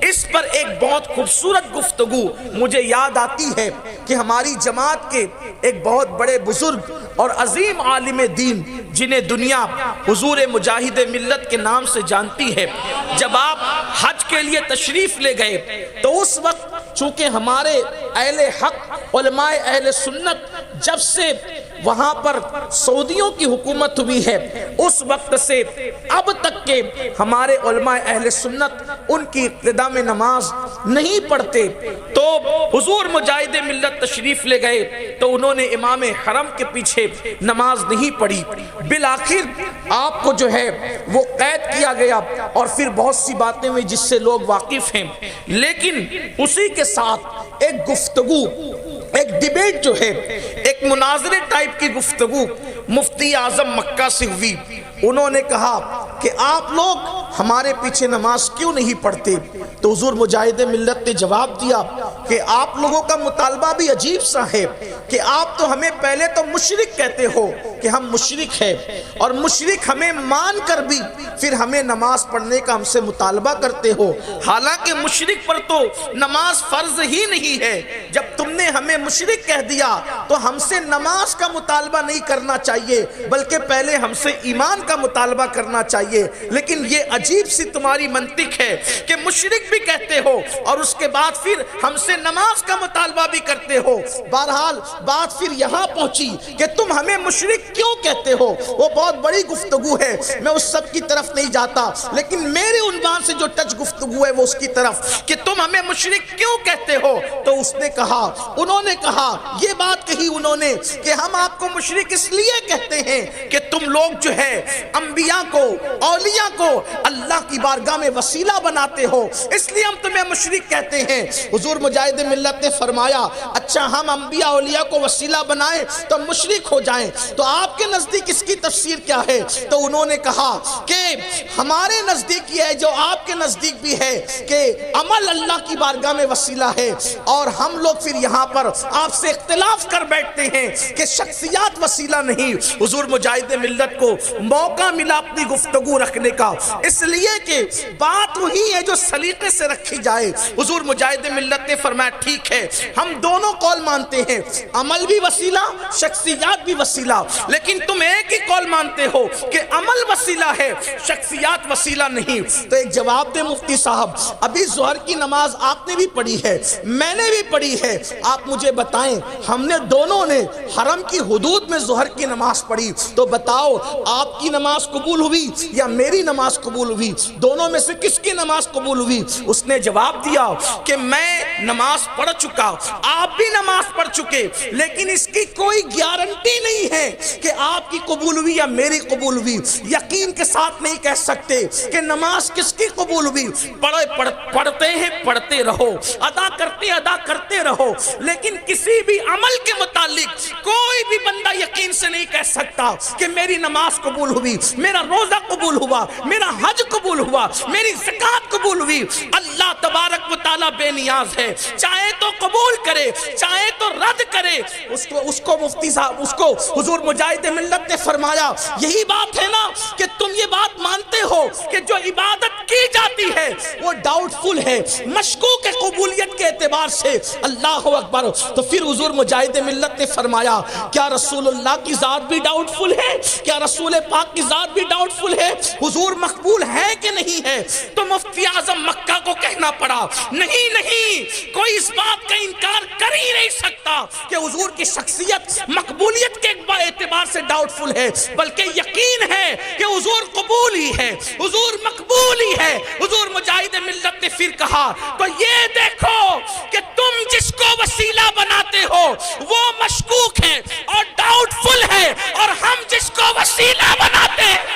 اس پر ایک بہت خوبصورت گفتگو مجھے یاد آتی ہے کہ ہماری جماعت کے ایک بہت بڑے بزرگ اور عظیم عالم دین جنہیں دنیا حضور مجاہد ملت کے نام سے جانتی ہے، جب آپ حج کے لیے تشریف لے گئے تو اس وقت چونکہ ہمارے اہل حق علماء اہل سنت جب سے وہاں پر سعودیوں کی حکومت ہوئی ہے اس وقت سے اب تک کے ہمارے علماء اہل سنت ان کی ابتدا میں نماز نہیں پڑھتے، تو حضور مجاہد ملت تشریف لے گئے تو انہوں نے امام حرم کے پیچھے نماز نہیں پڑھی۔ بالآخر آپ کو جو ہے وہ قید کیا گیا اور پھر بہت سی باتیں ہوئی جس سے لوگ واقف ہیں، لیکن اسی کے ساتھ ایک گفتگو، ایک ڈیبیٹ جو ہے، ایک مناظرے ٹائپ کی گفتگو مفتی اعظم مکہ سے ہوئی۔ انہوں نے کہا کہ آپ لوگ ہمارے پیچھے نماز کیوں نہیں پڑھتے؟ تو حضور مجاہد ملت نے جواب دیا کہ آپ لوگوں کا مطالبہ بھی عجیب سا ہے کہ آپ تو ہمیں پہلے تو مشرک کہتے ہو کہ ہم مشرک ہیں، اور مشرک ہمیں مان کر بھی پھر ہمیں نماز پڑھنے کا ہم سے مطالبہ کرتے ہو، حالانکہ مشرک پر تو نماز فرض ہی نہیں ہے۔ جب تم نے ہمیں مشرک کہہ دیا تو ہم سے نماز کا مطالبہ نہیں کرنا چاہیے بلکہ پہلے ہم سے ایمان کا مطالبہ کرنا چاہیے۔ لیکن یہ عجیب سی تمہاری منطق ہے کہ مشرک بھی کہتے ہو اور اس کے بعد پھر ہم سے نماز کا مطالبہ بھی کرتے ہو۔ بہرحال بات پھر یہاں پہنچی کہ تم ہمیں مشرک کیوں کہتے ہو؟ وہ بہت بڑی گفتگو ہے، میں اس سب کی طرف نہیں جاتا، لیکن میرے عنوان سے جو ٹچ گفتگو ہے وہ اس کی طرف کہ تم ہمیں مشرک کیوں کہتے ہو؟ تو اس نے کہا، انہوں نے کہا، یہ بات کہی انہوں نے کہ ہم آپ کو مشرک اس لیے کہتے ہیں کہ تم لوگ جو ہے انبیاء کو، اولیاء کو اللہ کی بارگاہ میں وسیلہ بناتے ہو، اس لیے ہم تمہیں مشرک کہتے ہیں۔ حضور مجاہد ملت نے فرمایا، اچھا ہم انبیاء اولیاء کو وسیلہ بنائیں تو مشرک ہو جائیں، تو آپ کے نزدیک اس کی تفسیر کیا ہے؟ تو انہوں نے کہا کہ ہمارے نزدیک یہ ہے جو آپ کے نزدیک بھی ہے کہ عمل اللہ کی بارگاہ میں وسیلہ ہے، اور ہم لوگ پھر یہاں پر آپ سے اختلاف کر بیٹھتے ہیں کہ شخصیات وسیلہ نہیں۔ حضور مجاہد ملت کو موقع ملا اپنی گفتگو رکھنے کا، اس لیے کہ بات وہی ہے جو سلیقے سے رکھی جائے۔ حضور مجاہد ملت نے فرمایا ٹھیک ہے، ہم دونوں قول مانتے ہیں، عمل بھی وسیلہ، شخصیات بھی وسیلہ، لیکن تم ایک ہی قول مانتے ہو کہ عمل وسیلہ ہے، شخصیات وسیلہ نہیں۔ تو ایک جواب دے مفتی صاحب، ابھی ظہر کی نماز آپ نے بھی پڑھی ہے، میں نے بھی پڑھی ہے، آپ مجھے بتائیں ہم نے دونوں نے حرم کی حدود میں ظہر کی نماز پڑھی، تو بتاؤ آپ کی نماز قبول ہوئی یا میری نماز قبول ہوئی؟ دونوں میں سے کس کی نماز قبول ہوئی؟ اس نے جواب دیا کہ میں نماز پڑھ چکا، آپ بھی نماز پڑھ چکے، لیکن اس کی کوئی گارنٹی نہیں ہے کہ آپ کی قبول ہوئی یا میری قبول ہوئی۔ یقین کے ساتھ نہیں کہہ سکتے کہ نماز کس کی قبول ہوئی، پڑھتے ہیں پڑھتے رہو، ادا کرتے رہو، لیکن کسی بھی عمل کے متعلق کوئی بھی بندہ یقین سے نہیں کہہ سکتا کہ میری نماز قبول ہوئی، میرا روزہ قبول ہوا، میرا حج قبول ہوا، میری زکوٰۃ قبول ہوئی۔ اللہ تبارک و تعالیٰ بے نیاز ہے، چاہے تو قبول کرے چاہے تو رد کرے۔ اس کو مفتی صاحب، اس کو حضور مجاہد ملت نے فرمایا، یہی بات ہے نا کہ تم یہ بات مانتے ہو کہ جو عبادت کی جاتی ہے وہ ڈاؤٹ فل ہے، مشکوک ہے قبولیت کے اعتبار سے۔ اللہ اکبر۔ تو پھر حضور مجاہد ملت نے فرمایا، کیا رسول اللہ کی ذات بھی ڈاؤٹ فل ہے؟ کیا رسول پاک کی ذات بھی ڈاؤٹ فل ہے؟ حضور مقبول ہے کہ نہیں ہے؟ تو مفتی اعظم مکہ کو کہنا پڑا، نہیں، کوئی اس بات کا انکار کر ہی نہیں سکتا کہ حضور کی شخصیت مقبولیت کے اعتبار سے ڈاؤٹ فل ہے، بلکہ یقین ہے کہ حضور قبول ہی ہے، حضور مقبول ہی ہے۔ حضور مجاہد ملت نے پھر کہا، تو یہ دیکھو کہ تم جس کو وسیلہ بناتے ہو وہ مشکوک ہے اور ڈاؤٹ فل ہے، اور ہم جس کو وسیلہ بناتے ہیں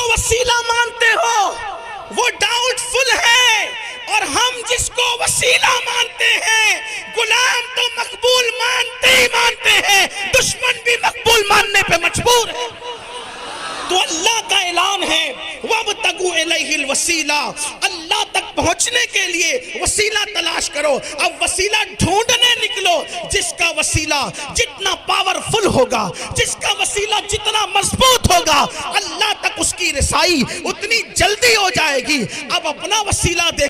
وسیلہ مانتے ہو وہ ڈاؤٹ فل ہے، اور ہم جس کو وسیلہ مانتے ہیں، غلام تو مقبول مانتے ہی مانتے ہیں، دشمن بھی مقبول ماننے پہ مجبور ہے۔ تو اللہ کا اعلان ہے وَابْتَغُوا إِلَيْهِ الْوَسِيلَةَ، اللہ تک پہنچنے کے لیے وسیلہ تلاش کرو. اب وسیلہ ڈھونڈنے نکلو. جس کا وسیلہ جتنا پاورفل ہوگا، جس کا وسیلہ جتنا مضبوط ہوگا، اللہ تک اس کی رسائی اتنی جلدی ہو جائے گی. اب اپنا وسیلہ دیکھ